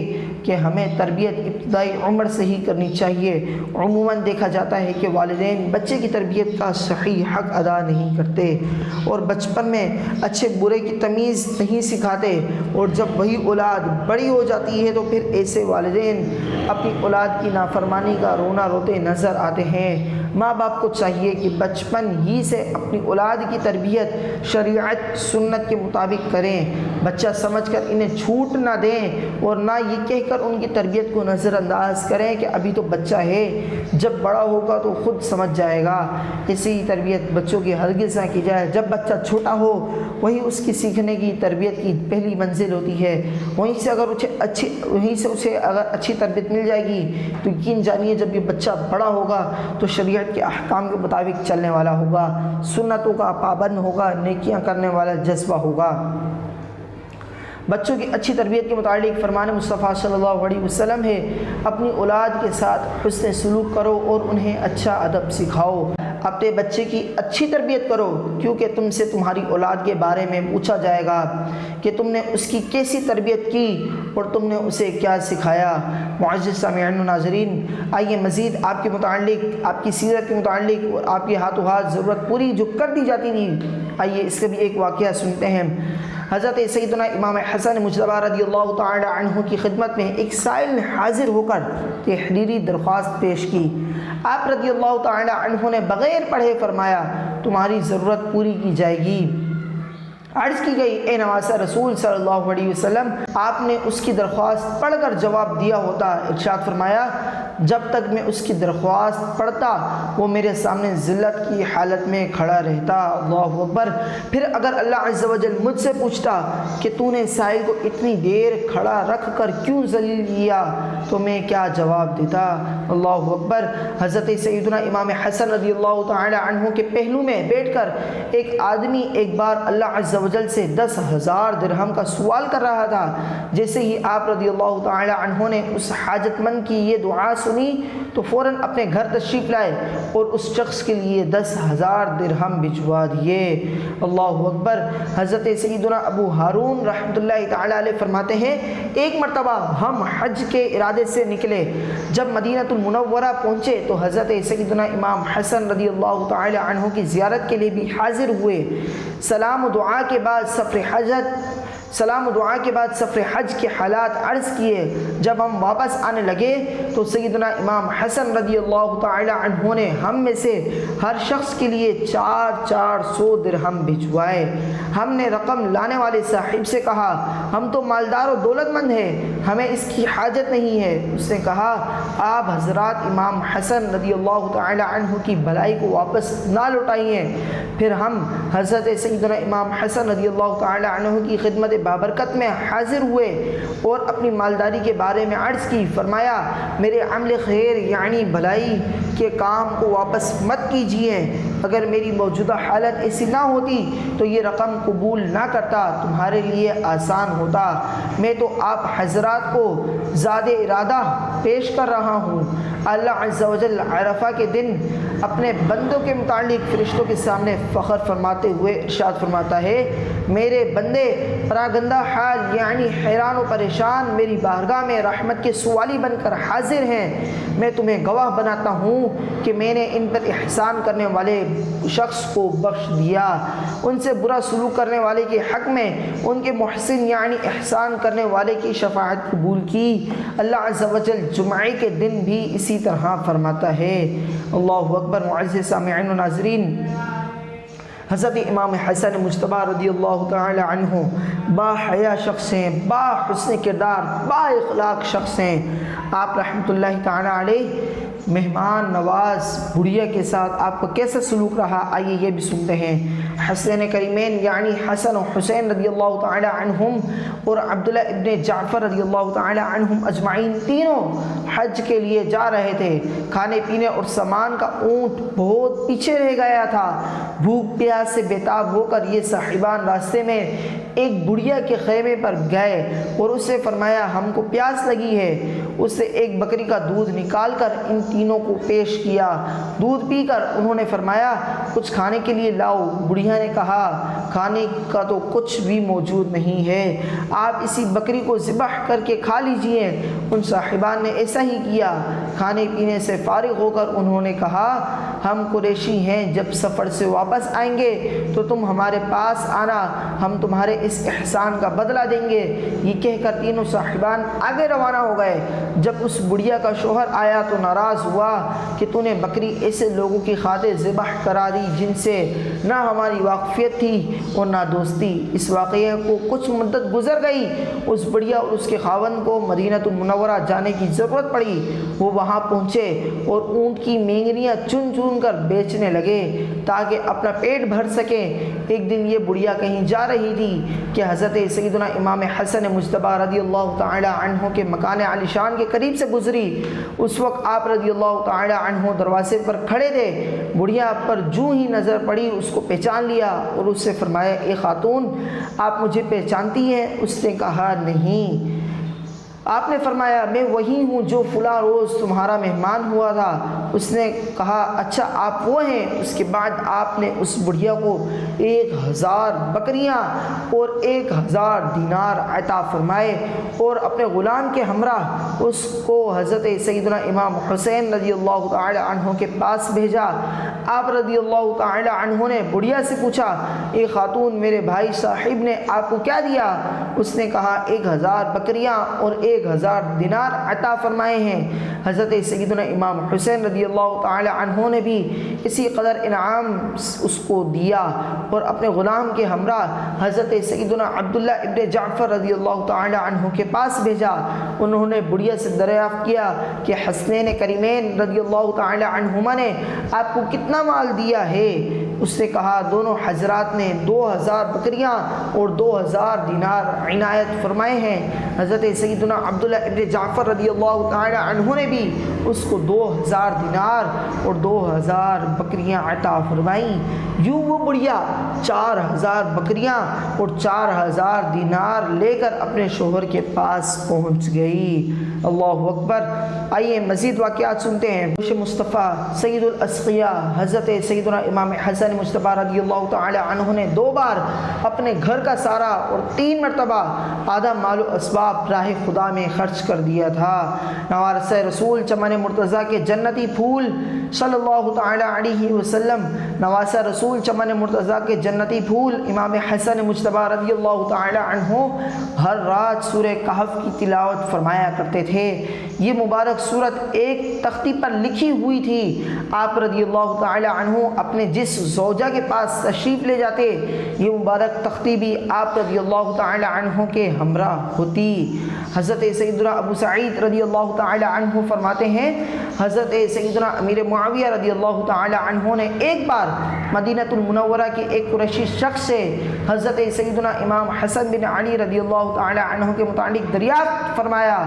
کہ ہمیں تربیت ابتدائی عمر سے ہی کرنی چاہیے۔ عموماً دیکھا جاتا ہے کہ والدین بچے کی تربیت کا صحیح حق ادا نہیں کرتے اور بچپن میں اچھے برے کی تمیز نہیں سکھاتے، اور جب وہی اولاد بڑی ہو جاتی ہے تو پھر ایسے والدین اپنی اولاد کی نافرمانی کا رونا روتے نظر آتے ہیں۔ ماں باپ کو چاہیے کہ بچپن ہی سے اپنی اولاد کی تربیت شریعت سنت کے مطابق کریں، بچہ سمجھ کر انہیں چھوٹ نہ دیں اور نہ یہ کہہ کر ان کی تربیت کو نظر انداز کریں کہ ابھی تو بچہ ہے، جب بڑا ہوگا تو خود سمجھ جائے گا۔ اسی تربیت بچوں کی ہرگز نہ کی جائے۔ جب بچہ چھوٹا ہو وہی اس کی سیکھنے کی تربیت کی پہلی منزل ہوتی ہے، وہیں سے اسے اگر اچھی تربیت مل جائے گی تو یقین جانیے جب یہ بچہ بڑا ہوگا تو شریعت کے احکام کے مطابق چلنے والا ہوگا، سنتوں کا پابند ہوگا، نیکیاں کرنے والا جذبہ ہوگا۔ بچوں کی اچھی تربیت کے متعلق فرمان مصطفیٰ صلی اللہ علیہ وسلم ہے اپنی اولاد کے ساتھ حسن سلوک کرو اور انہیں اچھا ادب سکھاؤ۔ اپنے بچے کی اچھی تربیت کرو کیونکہ تم سے تمہاری اولاد کے بارے میں پوچھا جائے گا کہ تم نے اس کی کیسی تربیت کی اور تم نے اسے کیا سکھایا۔ معزز سامعین و ناظرین، آئیے مزید آپ کے متعلق، آپ کی سیرت کے متعلق اور آپ کے ہاتھوں ہاتھ ضرورت پوری جو کر دی جاتی تھی، آئیے اس کا بھی ایک واقعہ سنتے ہیں۔ حضرت سیدنا امام حسن مجتبی رضی اللہ تعالی عنہ کی خدمت میں ایک سائل نے حاضر ہو کر تحریری درخواست پیش کی۔ آپ رضی اللہ تعالی عنہ نے بغیر پڑھے فرمایا تمہاری ضرورت پوری کی جائے گی۔ عرض کی گئی اے نواسہ رسول صلی اللہ علیہ وسلم، آپ نے اس کی درخواست پڑھ کر جواب دیا ہوتا۔ ارشاد فرمایا جب تک میں اس کی درخواست پڑھتا وہ میرے سامنے ذلت کی حالت میں کھڑا رہتا۔ اللہ اکبر۔ پھر اگر اللہ عز و جل مجھ سے پوچھتا کہ تو نے سائل کو اتنی دیر کھڑا رکھ کر کیوں ذلیل کیا تو میں کیا جواب دیتا۔ اللہ اکبر۔ حضرت سیدنا امام حسن رضی اللہ تعالی عنہ کے پہلو میں بیٹھ کر ایک آدمی ایک بار اللہ عز و جل سے 10,000 درہم کا سوال کر رہا تھا۔ جیسے ہی آپ رضی اللہ تعالی عنہ نے اس حاجت مند کی یہ دعا سنی تو فوراً اپنے گھر تشریف لائے اور اس شخص کے لیے 10,000 درہم بھجوا دیے۔ اللہ اکبر۔ حضرت سیدنا ابو ہارون رحمۃ اللہ تعالی علیہ فرماتے ہیں ایک مرتبہ ہم حج کے ارادے سے نکلے، جب مدینہ المنورہ پہنچے تو حضرت سیدنا امام حسن رضی اللہ تعالی عنہ کی زیارت کے لیے بھی حاضر ہوئے۔ سلام و دعا کے بعد سفر حج کے حالات عرض کیے۔ جب ہم واپس آنے لگے تو سیدنا امام حسن رضی اللہ تعالی عنہ نے ہم میں سے ہر شخص کے لیے 400 درہم بھجوائے۔ ہم نے رقم لانے والے صاحب سے کہا ہم تو مالدار و دولت مند ہیں، ہمیں اس کی حاجت نہیں ہے۔ اس نے کہا آپ حضرات امام حسن رضی اللہ تعالی عنہ کی بھلائی کو واپس نہ لوٹائیے۔ پھر ہم حضرت سیدنا امام حسن رضی اللہ تعالی عنہ کی خدمت بابرکت میں حاضر ہوئے اور اپنی مالداری کے بارے میں عرض کی۔ فرمایا میرے عمل خیر یعنی بھلائی کے کام کو واپس مت کیجیے، اگر میری موجودہ حالت ایسی نہ ہوتی تو یہ رقم قبول نہ کرتا، تمہارے لیے آسان ہوتا۔ میں تو آپ حضرات کو زیادہ ارادہ پیش کر رہا ہوں۔ اللہ عز و جل عرفہ کے دن اپنے بندوں کے متعلق فرشتوں کے سامنے فخر فرماتے ہوئے ارشاد فرماتا ہے، میرے بندے پراگندہ حال یعنی حیران و پریشان میری بارگاہ میں رحمت کے سوالی بن کر حاضر ہیں۔ میں تمہیں گواہ بناتا ہوں کہ میں نے ان پر احسان کرنے والے شخص کو بخش دیا، ان سے برا سلوک کرنے والے کے حق میں ان کے محسن یعنی احسان کرنے والے کی شفاعت قبول کی۔ اللہ عز و جل جمعے کے دن بھی اسی طرح فرماتا ہے۔ اللہ اکبر۔ معزز سامعین و ناظرین، حضرت امام حسن مجتبی رضی اللہ تعالی عنہ با حیا شخص ہیں، با حسن کردار، با اخلاق شخص ہیں۔ آپ رحمۃ اللہ تعالی علیہ مہمان نواز بڑھیا کے ساتھ آپ کا کیسا سلوک رہا، آئیے یہ بھی سنتے ہیں۔ حسین کریمین یعنی حسن و حسین رضی اللہ تعالی عنہم اور عبداللہ ابن جعفر رضی اللہ تعالی عنہم اجمعین تینوں حج کے لیے جا رہے تھے۔ کھانے پینے اور سامان کا اونٹ بہت پیچھے رہ گیا تھا۔ بھوک پیاس سے بےتاب ہو کر یہ صاحبان راستے میں ایک بڑھیا کے خیمے پر گئے اور اس سے فرمایا، ہم کو پیاس لگی ہے۔ اس سے ایک بکری کا دودھ نکال کر ان تینوں کو پیش کیا۔ دودھ پی کر انہوں نے فرمایا، کچھ کھانے کے لیے لاؤ۔ بڑھیا نے کہا، کھانے کا تو کچھ بھی موجود نہیں ہے، آپ اسی بکری کو ذبح کر کے کھا لیجئے۔ ان صاحبان نے ایسا ہی کیا۔ کھانے پینے سے فارغ ہو کر انہوں نے کہا، ہم قریشی ہیں، جب سفر سے واپس آئیں گے تو تم ہمارے پاس آنا، ہم تمہارے اس احسان کا بدلہ دیں گے۔ یہ کہہ کر تینوں صاحبان آگے روانہ ہو گئے۔ جب اس بڑھیا کا شوہر آیا تو ناراض ہوا کہ تو نے بکری ایسے لوگوں کی خاطر ذبح کرا دی جن سے نہ ہماری واقفیت تھی اور نہ دوستی۔ اس واقعے کو کچھ مدت گزر گئی، اس بڑھیا اور اس کے خاوند کو مدینہ المنورہ جانے کی ضرورت پڑی۔ وہ وہاں پہنچے اور اونٹ کی مینگنیاں چن چن کر بیچنے لگے تاکہ اپنا پیٹ بھر سکیں۔ ایک دن یہ بڑھیا کہیں جا رہی تھی کہ حضرت سیدنا امام حسن مجتبی رضی اللہ تعالی عنہ کے مکان عالی شان کے قریب سے گزری۔ اس وقت آپ رضی اللہ تعالی عنہ دروازے پر کھڑے تھے۔ بڑھیا پر جو ہی نظر پڑی اس کو پہچان لیا اور اس سے فرمایا، اے خاتون، آپ مجھے پہچانتی ہیں؟ اس نے کہا، نہیں۔ آپ نے فرمایا، میں وہی ہوں جو فلاں روز تمہارا مہمان ہوا تھا۔ اس نے کہا، اچھا آپ وہ ہیں۔ اس کے بعد آپ نے اس بڑھیا کو 1000 بکریاں اور 1000 دینار عطا فرمائے اور اپنے غلام کے ہمراہ اس کو حضرت سیدنا امام حسین رضی اللہ تعالی عنہ کے پاس بھیجا۔ آپ رضی اللہ تعالی عنہ نے بڑھیا سے پوچھا، اے خاتون، میرے بھائی صاحب نے آپ کو کیا دیا؟ اس نے کہا، 1000 بکریاں اور 1000 دینار عطا فرمائے ہیں۔ حضرت سیدنا امام حسین رضی اللہ تعالی عنہ نے بھی اسی قدر انعام اس کو دیا اور اپنے غلام کے ہمراہ حضرت سیدنا عبداللہ ابن جعفر رضی اللہ تعالی عنہ کے پاس بھیجا۔ انہوں نے بڑھیا سے دریافت کیا کہ حسنین کریمین رضی اللہ تعالی عنہما نے آپ کو کتنا مال دیا ہے؟ اس نے کہا، دونوں حضرات نے 2000 بکریاں اور 2000 دینار عنایت فرمائے ہیں۔ حضرت سیدنا عبداللہ ابن جعفر رضی اللہ تعالی عنہ نے بھی اس کو 2000 دینار اور 2000 بکریاں عطا فرمائیں۔ یوں وہ بڑھیا 4000 بکریاں اور 4000 دینار لے کر اپنے شوہر کے پاس پہنچ گئی۔ اللہ اکبر۔ آئیے مزید واقعات سنتے ہیں۔ مصطفیٰ سید الاسقیاء حضرت سیدنا امام حسن مجتبی رضی اللہ تعالی عنہ نے 2 بار اپنے گھر کا سارا اور 3 مرتبہ آدھا مال و اسباب راہ خدا میں خرچ کر دیا تھا۔ نوارث رسول چمن مرتضیٰ کے جنتی پھول صلی اللہ تعالی علیہ وسلم، نواسہ رسول چمن مرتضیٰ کے جنتی پھول امام حسن مجتبی رضی اللہ تعالی عنہ ہر رات سورہ کہف کی تلاوت فرمایا کرتے تھے۔ یہ مبارک سورت ایک تختی پر لکھی ہوئی تھی۔ آپ رضی اللہ تعالی عنہ اپنے جس زوجہ کے پاس تشریف لے جاتے، یہ مبارک تختی بھی آپ رضی اللہ تعالی عنہ کے ہمراہ ہوتی۔ حضرت سیدنا ابو سعید رضی اللہ تعالی عنہ فرماتے ہیں، حضرت سیدنا امیر معاویہ رضی اللہ تعالی عنہ نے ایک بار مدینہ المنورہ کے ایک قریشی شخص سے حضرت سیدنا امام حسن بن علی رضی اللہ تعالی عنہ کے متعلق دریافت فرمایا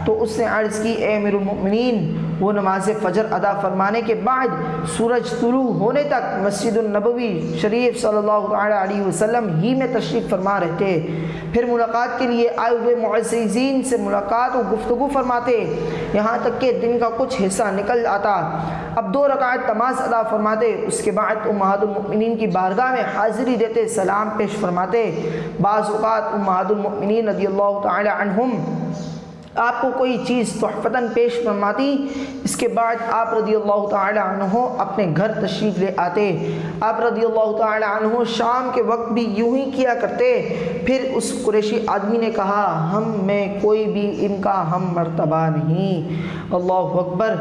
تو اس نے عرض کی، اے امیر المؤمنین، وہ نماز فجر ادا فرمانے کے بعد سورج طلوع ہونے تک مسجد النبوی شریف صلی اللہ علیہ وسلم ہی میں تشریف فرما رہتے، پھر ملاقات کے لیے آئے ہوئے معززین سے ملاقات و گفتگو فرماتے، یہاں تک کہ دن کا کچھ حصہ نکل آتا۔ اب 2 رکعت نماز ادا فرماتے، اس کے بعد امہات المؤمنین کی بارگاہ میں حاضری دیتے، سلام پیش فرماتے۔ بعض اوقات امہات المؤمنین رضی اللہ تعالی عنہم آپ کو کوئی چیز تحفتاً پیش فرماتی، اس کے بعد آپ رضی اللہ تعالی عنہ اپنے گھر تشریف لے آتے۔ آپ رضی اللہ تعالی عنہ شام کے وقت بھی یوں ہی کیا کرتے۔ پھر اس قریشی آدمی نے کہا، ہم میں کوئی بھی ان کا ہم مرتبہ نہیں۔ اللہ اکبر۔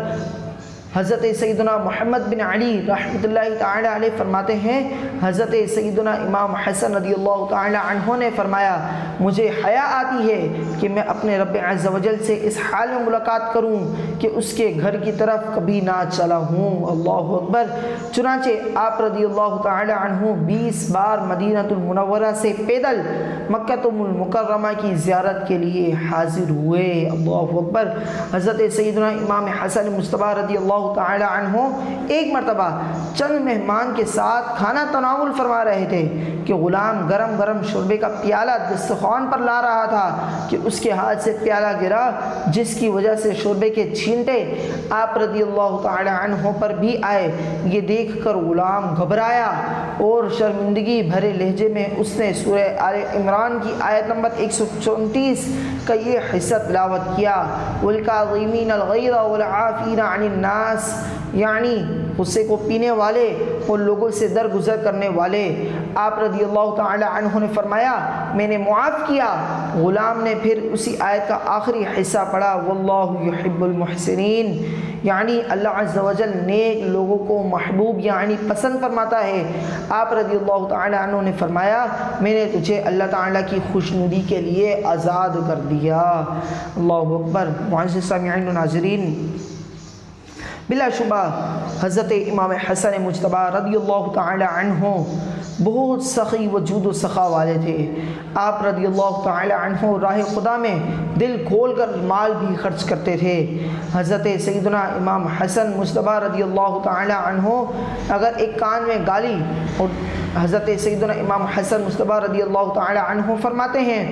حضرت سیدنا محمد بن علی رحمۃ اللہ تعالی علیہ فرماتے ہیں، حضرت سیدنا امام حسن رضی اللہ تعالی عنہ نے فرمایا، مجھے حیا آتی ہے کہ میں اپنے رب عز و جل سے اس حال میں ملاقات کروں کہ اس کے گھر کی طرف کبھی نہ چلا ہوں۔ اللہ اکبر۔ چنانچہ آپ رضی اللہ تعالی عنہ 20 بار مدینہ المنورہ سے پیدل مکہ المکرمہ کی زیارت کے لیے حاضر ہوئے۔ اللہ اکبر۔ حضرت سیدنا امام حسن مصطفیٰ رضی اللہ تعالی عنہ ایک مرتبہ چند مہمان کے ساتھ کھانا تناول فرما رہے تھے کہ غلام گرم گرم شوربے کا پیالہ دسترخوان پر لا رہا تھا کہ اس کے ہاتھ سے پیالہ گرا، جس کی وجہ سے شوربے کے چھینٹے آپ رضی اللہ تعالی عنہ پر بھی آئے۔ یہ دیکھ کر غلام گھبرایا اور شرمندگی بھرے لہجے میں اس نے سورہ آل عمران کی آیت نمبر 134 کا یہ حصہ تلاوت کیا، وَالْكَاظِمِينَ الْغَيْظَ وَالْعَافِينَ عَنِ النَّاسِ، یعنی غصے کو پینے والے اور لوگوں سے درگزر کرنے والے۔ آپ رضی اللہ تعالی عنہ نے فرمایا، میں نے معاف کیا۔ غلام نے پھر اسی آیت کا آخری حصہ پڑھا، واللہ یحب المحسنین، یعنی اللہ عز و جل نیک لوگوں کو محبوب یعنی پسند فرماتا ہے۔ آپ رضی اللہ تعالی عنہ نے فرمایا، میں نے تجھے اللہ تعالیٰ کی خوشنودی کے لیے آزاد کر دیا۔ اللہ اکبر۔ معزز سامعین و ناظرین، بلا شبہ حضرت امام حسن مجتبی رضی اللہ تعالی عنہ بہت سخی و جود و سخا والے تھے۔ آپ رضی اللہ تعالی عنہ راہ خدا میں دل کھول کر مال بھی خرچ کرتے تھے۔ حضرت سیدنا امام حسن مجتبی رضی اللہ تعالی عنہ اگر ایک کان میں گالی، اور حضرت سیدنا امام حسن مجتبی رضی اللہ تعالی عنہ فرماتے ہیں،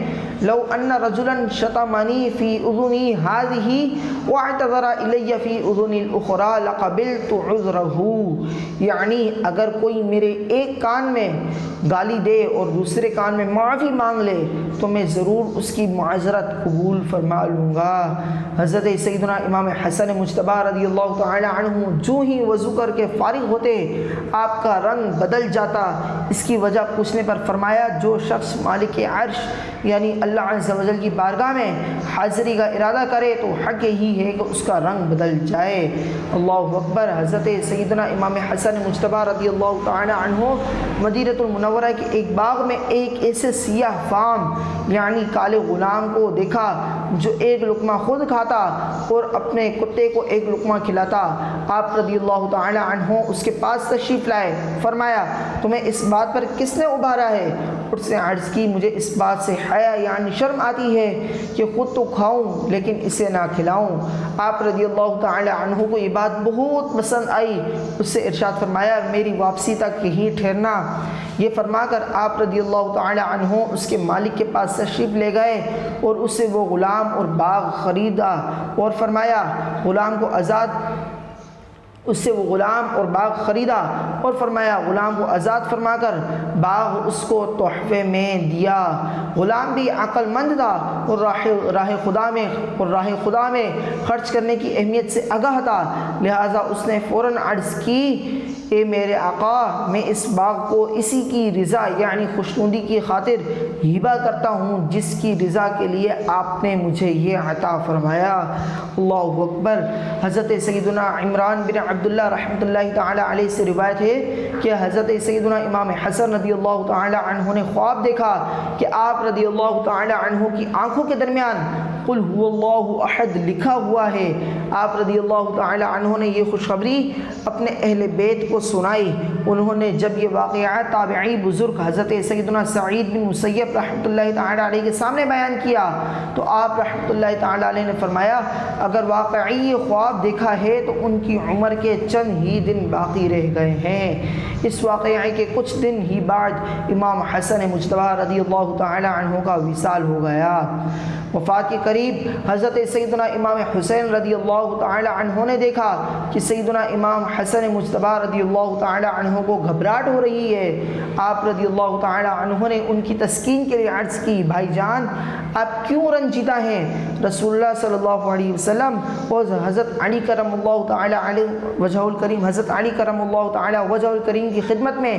لو ان رجلا شتمنی فی اذنی ہذہ واعتذر الی فی اذنی الاخری لقبلت عذرہ، یعنی اگر کوئی میرے ایک کان میں گالی دے اور دوسرے کان میں معافی مانگ لے تو میں ضرور اس کی معذرت قبول فرما لوں گا۔ حضرت سیدنا امام حسن مجتبی رضی اللہ تعالی عنہ جو ہی وضو کر کے فارغ ہوتے آپ کا رنگ بدل جاتا۔ اس کی وجہ پوچھنے پر فرمایا، جو شخص مالک عرش یعنی اللہ عز و جل کی بارگاہ میں حاضری کا ارادہ کرے تو حق ہی ہے کہ اس کا رنگ بدل جائے۔ اللہ اکبر۔ حضرت سیدنا امام حسن مجتبی رضی اللہ تعالی عنہ مدینہ المنورہ کے ایک باغ میں ایک ایسے سیاہ فام یعنی کالے غلام کو دیکھا جو ایک لقمہ خود کھاتا اور اپنے کتے کو ایک لقمہ کھلاتا۔ آپ رضی اللہ تعالی عنہ اس کے پاس تشریف لائے، فرمایا، تمہیں اس بات پر کس نے ابھارا ہے؟ اس نے عرض کی، مجھے اس بات سے حیا یعنی شرم آتی ہے کہ خود تو کھاؤں لیکن اسے نہ کھلاؤں۔ آپ رضی اللہ تعالی عنہ کو یہ بات بہت پسند آئی، اس سے ارشاد فرمایا، میری واپسی تک یہی ٹھہرنا۔ یہ فرما کر آپ رضی اللہ تعالی عنہ اس کے مالک کے پاس تشریف لے گئے اور اس سے وہ غلام اور باغ خریدا اور فرمایا، غلام کو غلام کو آزاد فرما کر باغ اس کو تحفے میں دیا۔ غلام بھی عقل مند تھا اور راہ خدا میں خرچ کرنے کی اہمیت سے آگاہ تھا، لہٰذا اس نے فوراً عرض کی، اے میرے آقا، میں اس باغ کو اسی کی رضا یعنی خوشنودی کی خاطر ہبہ کرتا ہوں جس کی رضا کے لیے آپ نے مجھے یہ عطا فرمایا۔ اللہ اکبر۔ حضرت سیدنا عمران بن عبداللہ رحمۃ اللہ تعالی علیہ سے روایت ہے کہ حضرت سیدنا امام حسن رضی اللہ تعالی عنہ نے خواب دیکھا کہ آپ رضی اللہ تعالی عنہ کی آنکھوں کے درمیان قل هو اللہ احد لکھا ہوا ہے۔ آپ رضی اللہ تعالی عنہ نے یہ خوشخبری اپنے اہل بیت کو سنائی۔ انہوں نے جب یہ واقعہ تابعی بزرگ حضرت سیدنا سعید بن مسیب رحمۃ اللہ تعالی علیہ کے سامنے بیان کیا تو آپ رحمۃ اللہ تعالی علیہ نے فرمایا اگر واقعی یہ خواب دیکھا ہے تو ان کی عمر کے چند ہی دن باقی رہ گئے ہیں۔ اس واقعے کے کچھ دن ہی بعد امام حسن مجتبی رضی اللہ تعالی عنہ کا وصال ہو گیا۔ وفات کے قریب حضرت سیدنا امام حسین رضی اللہ تعالی عنہ نے دیکھا کہ سیدنا امام حسن مجتبی رضی اللہ تعالی عنہ کو گھبراہٹ ہو رہی ہے۔ آپ رضی اللہ تعالی عنہ نے ان کی تسکین کے لیے عرض کی بھائی جان آپ کیوں رنجیدہ ہیں؟ رسول اللہ صلی اللہ علیہ وسلم اور حضرت علی کرم اللہ تعالی علیہ وجہ الکریم حضرت علی کرم اللہ تعالی وجہ الکریم کی خدمت میں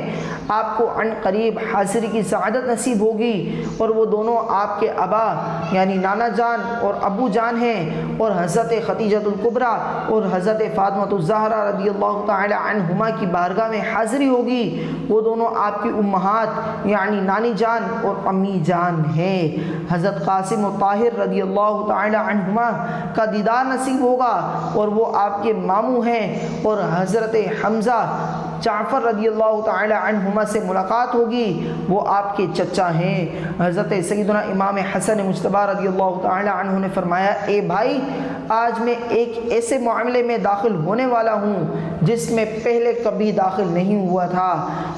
آپ کو عن قریب حاضری کی سعادت نصیب ہوگی، اور وہ دونوں آپ کے ابا یعنی نانا جان اور ابو جان ہیں، اور حضرت خدیجہ الکبریٰ اور حضرت فاطمہ الزہرا رضی اللہ تعالی عنہما کی بارگاہ میں حاضری ہوگی۔ وہ دونوں آپ کی امہات یعنی نانی جان اور امی جان ہیں۔ حضرت قاسم و طاہر رضی اللہ تعالی عنہما کا دیدار نصیب ہوگا اور وہ آپ کے ماموں ہیں، اور حضرت حمزہ جعفر رضی اللہ تعالی عنہما سے ملاقات ہوگی، وہ آپ کے چچا ہیں۔ حضرت سیدنا امام حسن مجتبی رضی اللہ تعالی عنہ نے فرمایا اے بھائی آج میں ایک ایسے معاملے میں داخل ہونے والا ہوں جس میں پہلے کبھی داخل نہیں ہوا تھا،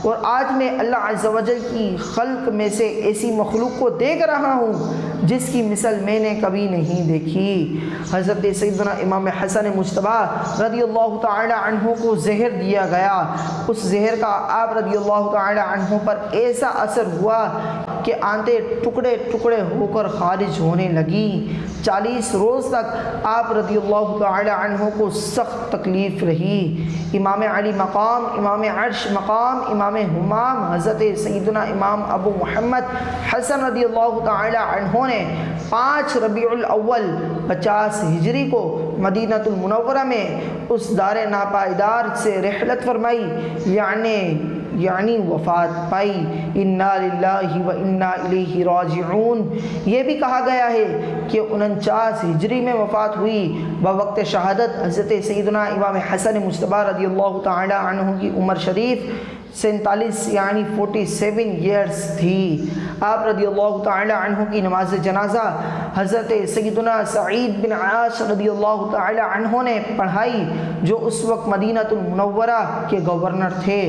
اور آج میں اللہ عز و جل کی خلق میں سے ایسی مخلوق کو دیکھ رہا ہوں جس کی مثل میں نے کبھی نہیں دیکھی۔ حضرت سیدنا امام حسن مجتبی رضی اللہ تعالی عنہ کو زہر دیا گیا۔ اس زہر کا آپ رضی اللہ تعالی عنہ پر ایسا اثر ہوا کہ آنتیں ٹکڑے ٹکڑے ہو کر خارج ہونے لگی۔ 40 روز تک آپ رضی اللہ تعالی عنہ کو سخت تکلیف رہی۔ امام علی مقام، امام عرش مقام، امام ہمام حضرت سیدنا امام ابو محمد حسن رضی اللہ تعالی عنہ نے 5 ربیع الاول 50 ہجری کو مدینہ المنورہ میں اس دار ناپائیدار سے رحلت فرمائی یعنی وفات پائی۔ انا للہ و انا الیہ راجعون۔ یہ بھی کہا گیا ہے کہ 49 ہجری میں وفات ہوئی۔ بوقت شہادت حضرت سیدنا امام حسن مجتبی رضی اللہ تعالی عنہ کی عمر شریف 47 یعنی 47 ایئرز تھی۔ آپ رضی اللہ تعالی عنہ کی نماز جنازہ حضرت سیدنا سعید بن عاص رضی اللہ تعالی عنہ نے پڑھائی جو اس وقت مدینہ المنورہ کے گورنر تھے۔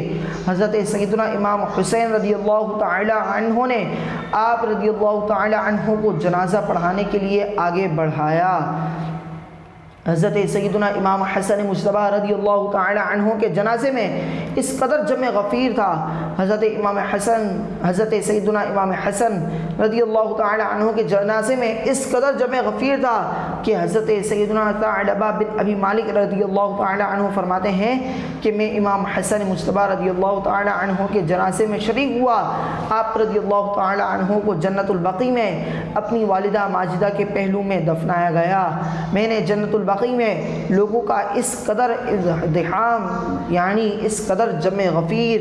حضرت سیدنا امام حسین رضی اللہ تعالی عنہ نے آپ رضی اللہ تعالی عنہ کو جنازہ پڑھانے کے لیے آگے بڑھایا۔ حضرت سیدنا امام حسن مجتبی رضی اللہ تعالی عنہ کے جنازے میں اس قدر جمع غفیر تھا۔ حضرت سیدنا امام حسن رضی اللہ تعالی عنہ کے جنازے میں اس قدر جمع غفیر تھا کہ حضرت سیدنا ثعلبہ بن ابی مالک رضی اللہ تعالی عنہ فرماتے ہیں کہ میں امام حسن مجتبی رضی اللہ تعالی عنہ کے جنازے میں شریک ہوا۔ آپ رضی اللہ تعالی عنہ کو جنت البقیع میں اپنی والدہ ماجدہ کے پہلو میں دفنایا گیا۔ میں نے جنت البقیع میں لوگوں کا اس قدر ازدحام یعنی اس قدر جمع غفیر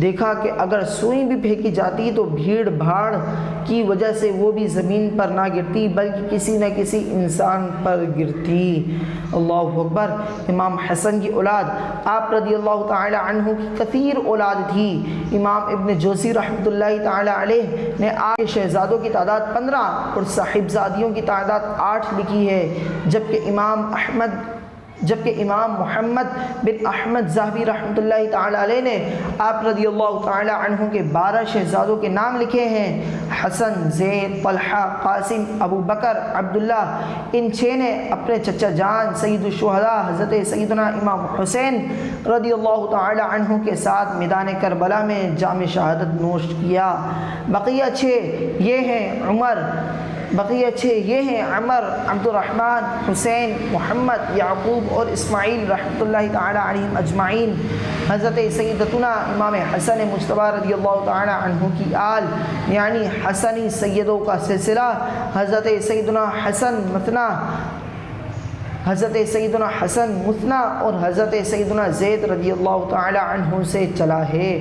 دیکھا کہ اگر سوئی بھی پھینکی جاتی تو بھیڑ بھاڑ کی وجہ سے وہ بھی زمین پر نہ گرتی بلکہ کسی نہ کسی انسان پر گرتی۔ اللہ اکبر۔ امام حسن کی اولاد آپ رضی اللہ تعالی عنہ کی کثیر اولاد تھی۔ امام ابن جوزی رحمۃ اللہ تعالی علیہ نے آپ کے شہزادوں کی تعداد 15 اور صاحبزادیوں کی تعداد 8 لکھی ہے، جبکہ امام محمد بن احمد ظاہری رحمۃ اللہ تعالی علیہ نے آپ رضی اللہ تعالی عنہ کے 12 شہزادوں کے نام لکھے ہیں۔ حسن، زید، طلحہ، قاسم، ابو بکر، عبداللہ، ان 6 نے اپنے چچا جان سید الشہداء حضرت سیدنا امام حسین رضی اللہ تعالی عنہ کے ساتھ میدان کربلا میں جام شہادت نوش کیا۔ بقیہ 6 یہ ہیں عمر، عبد الرحمن، حسین، محمد، یعقوب اور اسماعیل رحمۃ اللہ تعالی علیہم اجمعین۔ حضرت سیدتنا امام حسن مجتبی رضی اللہ تعالی عنہ کی آل یعنی حسنی سیدوں کا سلسلہ حضرت سیدنا حسن مثنی اور حضرت سیدنا زید رضی اللہ تعالی عنہ سے چلا ہے۔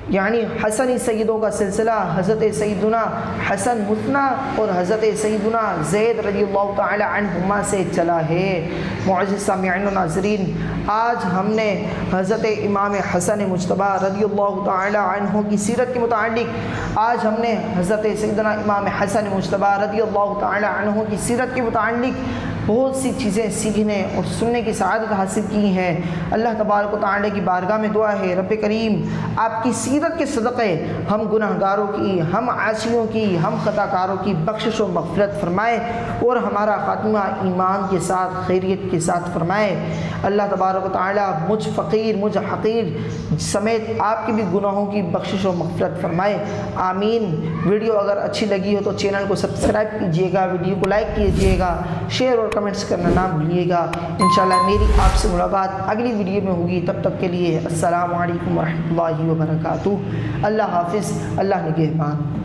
یعنی حسنی سیدوں کا سلسلہ حضرت سیدنا حسن مثنیٰ اور حضرت سیدنا زید رضی اللہ تعالی عنہما سے چلا ہے۔ معزز سامعین و ناظرین، آج ہم نے حضرت امام حسن مجتبیٰ رضی اللہ تعالی عنہ کی سیرت کے متعلق، آج ہم نے حضرت سیدنا امام حسن مجتبیٰ رضی اللہ تعالی عنہ کی سیرت کے متعلق بہت سی چیزیں سیکھنے اور سننے کی سعادت حاصل کی ہیں۔ اللہ تبارک و تعالی کی بارگاہ میں دعا ہے رب کریم آپ کی سیرت کے صدقے ہم گناہ گاروں کی، ہم عاصیوں کی، ہم خطا کاروں کی بخشش و مغفرت فرمائے اور ہمارا خاتمہ ایمان کے ساتھ خیریت کے ساتھ فرمائے۔ اللہ تبارک و تعالی مجھ فقیر مجھ حقیر سمیت آپ کے بھی گناہوں کی بخشش و مغفرت فرمائے، آمین۔ ویڈیو اگر اچھی لگی ہو تو چینل کو سبسکرائب کیجیے گا، ویڈیو کو لائک کیجیے گا، شیئر اور کمنٹس کرنا نہ بھولیے گا۔ انشاءاللہ میری آپ سے ملاقات اگلی ویڈیو میں ہوگی، تب تک کے لیے السلام علیکم ورحمۃ اللہ وبرکاتہ۔ اللہ حافظ، اللہ نگہبان۔